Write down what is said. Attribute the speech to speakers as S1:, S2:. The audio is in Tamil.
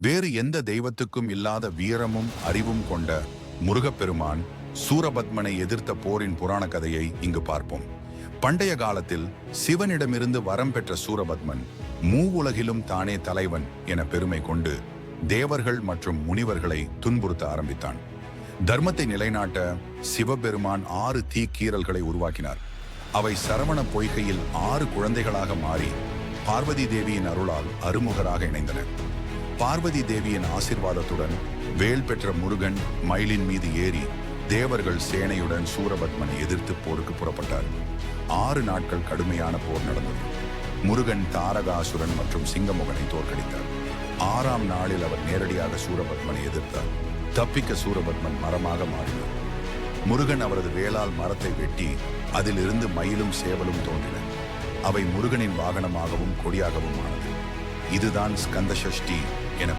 S1: வேறு எந்த தெய்வத்துக்கும் இல்லாத வீரமும் அறிவும் கொண்ட முருகப்பெருமான் சூரபத்மனை எதிர்த்த போரின் புராண கதையை இங்கு பார்ப்போம். பண்டைய காலத்தில் சிவனிடமிருந்து வரம் பெற்ற சூரபத்மன் மூவுலகிலும் தானே தலைவன் என பெருமை கொண்டு தேவர்கள் மற்றும் முனிவர்களை துன்புறுத்த ஆரம்பித்தான். தர்மத்தை நிலைநாட்ட சிவபெருமான் 6 தீக்கீறல்களை உருவாக்கினார். அவை சரவண பொய்கையில் 6 குழந்தைகளாக மாறி பார்வதி தேவியின் அருளால் அருமுகராக இணைந்தன. பார்வதி தேவியின் ஆசிர்வாதத்துடன் வேல் பெற்ற முருகன் மயிலின் மீது ஏறி தேவர்கள் சேனையுடன் சூரபத்மனை எதிர்த்து போருக்கு புறப்பட்டார். 6 நாட்கள் கடுமையான போர் நடந்தது. முருகன் தாரகாசுரன் மற்றும் சிங்கமுகனை தோற்கடித்தார். 6ஆம் நாளில் அவர் நேரடியாக சூரபத்மனை எதிர்த்தார். தப்பிக்க சூரபத்மன் மரமாக மாறினார். முருகன் அவரது வேளால் மரத்தை வெட்டி அதிலிருந்து மயிலும் சேவலும் தோன்றின. அவை முருகனின் வாகனமாகவும் கொடியாகவும் ஆனது. இதுதான் ஸ்கந்த சஷ்டி